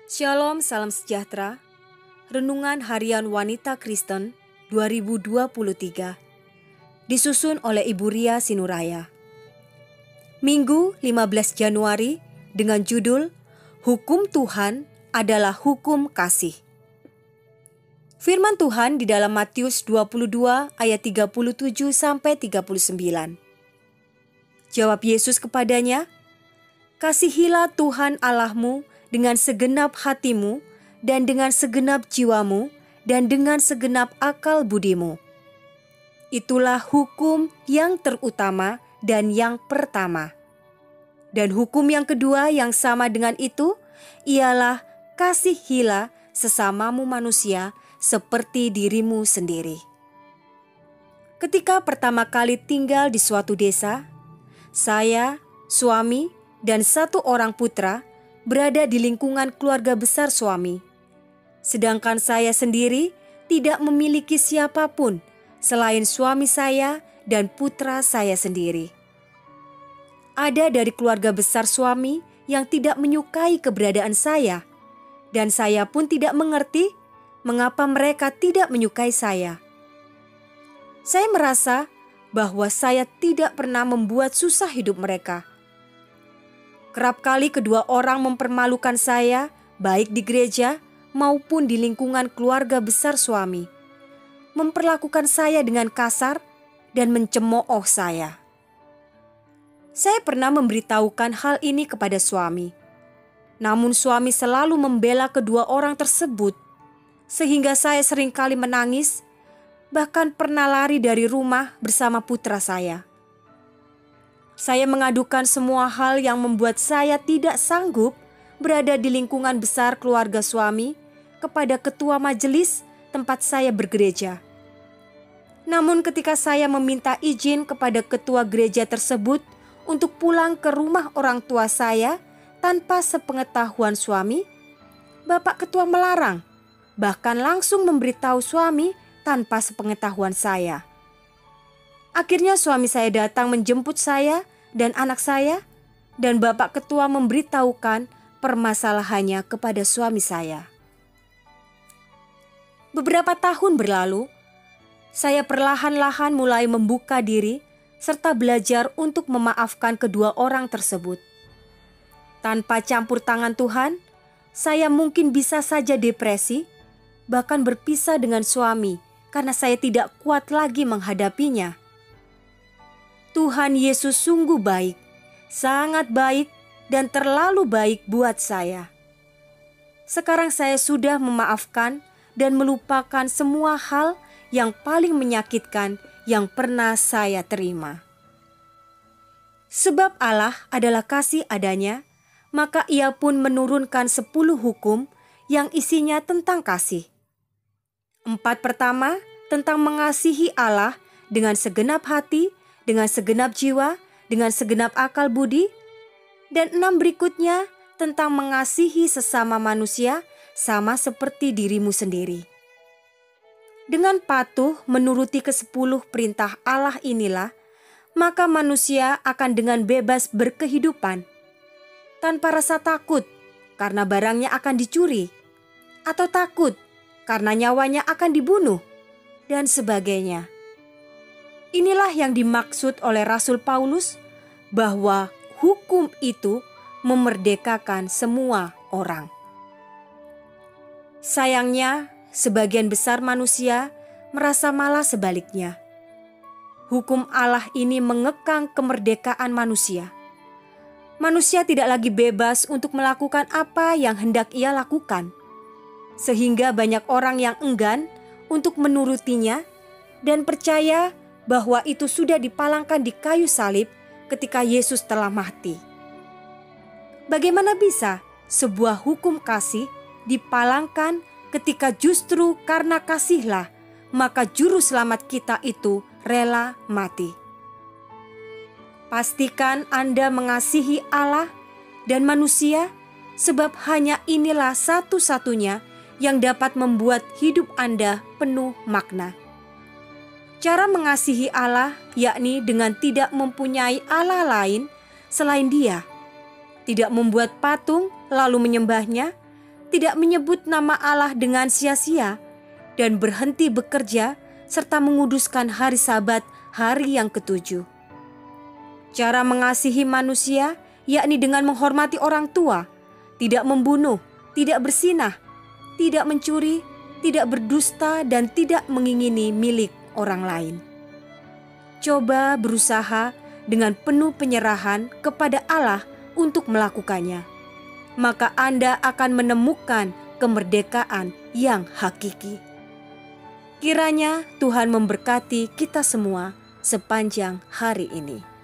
Shalom, salam sejahtera. Renungan Harian Wanita Kristen 2023 disusun oleh Ibu Ria Sinuraya. Minggu 15 Januari dengan judul Hukum Tuhan adalah Hukum Kasih. Firman Tuhan di dalam Matius 22 ayat 37 sampai 39. Jawab Yesus kepadanya, "Kasihilah Tuhan Allahmu dengan segenap hatimu, dan dengan segenap jiwamu, dan dengan segenap akal budimu. Itulah hukum yang terutama dan yang pertama. Dan hukum yang kedua yang sama dengan itu, ialah kasihilah sesamamu manusia seperti dirimu sendiri." Ketika pertama kali tinggal di suatu desa, saya, suami, dan satu orang putra berada di lingkungan keluarga besar suami. Sedangkan saya sendiri tidak memiliki siapapun selain suami saya dan putra saya sendiri. Ada dari keluarga besar suami yang tidak menyukai keberadaan saya, dan saya pun tidak mengerti mengapa mereka tidak menyukai saya. Saya merasa bahwa saya tidak pernah membuat susah hidup mereka. Kerap kali kedua orang mempermalukan saya, baik di gereja maupun di lingkungan keluarga besar suami. Memperlakukan saya dengan kasar dan mencemooh saya. Saya pernah memberitahukan hal ini kepada suami. Namun suami selalu membela kedua orang tersebut, sehingga saya seringkali menangis, bahkan pernah lari dari rumah bersama putra saya. Saya mengadukan semua hal yang membuat saya tidak sanggup berada di lingkungan besar keluarga suami kepada ketua majelis tempat saya bergereja. Namun ketika saya meminta izin kepada ketua gereja tersebut untuk pulang ke rumah orang tua saya tanpa sepengetahuan suami, Bapak Ketua melarang, bahkan langsung memberitahu suami tanpa sepengetahuan saya. Akhirnya suami saya datang menjemput saya dan anak saya, dan Bapak Ketua memberitahukan permasalahannya kepada suami saya. Beberapa tahun berlalu, saya perlahan-lahan mulai membuka diri serta belajar untuk memaafkan kedua orang tersebut. Tanpa campur tangan Tuhan, saya mungkin bisa saja depresi, bahkan berpisah dengan suami karena saya tidak kuat lagi menghadapinya. Tuhan Yesus sungguh baik, sangat baik, dan terlalu baik buat saya. Sekarang saya sudah memaafkan dan melupakan semua hal yang paling menyakitkan yang pernah saya terima. Sebab Allah adalah kasih adanya, maka Ia pun menurunkan 10 hukum yang isinya tentang kasih. 4 pertama tentang mengasihi Allah dengan segenap hati, dengan segenap jiwa, dengan segenap akal budi, dan 6 berikutnya tentang mengasihi sesama manusia sama seperti dirimu sendiri. Dengan patuh menuruti ke-10 perintah Allah inilah, maka manusia akan dengan bebas berkehidupan, tanpa rasa takut karena barangnya akan dicuri, atau takut karena nyawanya akan dibunuh, dan sebagainya. Inilah yang dimaksud oleh Rasul Paulus bahwa hukum itu memerdekakan semua orang. Sayangnya, sebagian besar manusia merasa malah sebaliknya. Hukum Allah ini mengekang kemerdekaan manusia. Manusia tidak lagi bebas untuk melakukan apa yang hendak ia lakukan, sehingga banyak orang yang enggan untuk menurutinya dan percaya bahwa itu sudah dipalangkan di kayu salib ketika Yesus telah mati. Bagaimana bisa sebuah hukum kasih dipalangkan ketika justru karena kasihlah maka juru selamat kita itu rela mati? Pastikan Anda mengasihi Allah dan manusia, sebab hanya inilah satu-satunya yang dapat membuat hidup Anda penuh makna. Cara mengasihi Allah yakni dengan tidak mempunyai Allah lain selain Dia, tidak membuat patung lalu menyembahnya, tidak menyebut nama Allah dengan sia-sia, dan berhenti bekerja serta menguduskan hari Sabat, hari yang ketujuh. Cara mengasihi manusia yakni dengan menghormati orang tua, tidak membunuh, tidak berzinah, tidak mencuri, tidak berdusta, dan tidak mengingini milik orang lain. Coba berusaha dengan penuh penyerahan kepada Allah untuk melakukannya, maka Anda akan menemukan kemerdekaan yang hakiki. Kiranya Tuhan memberkati kita semua sepanjang hari ini.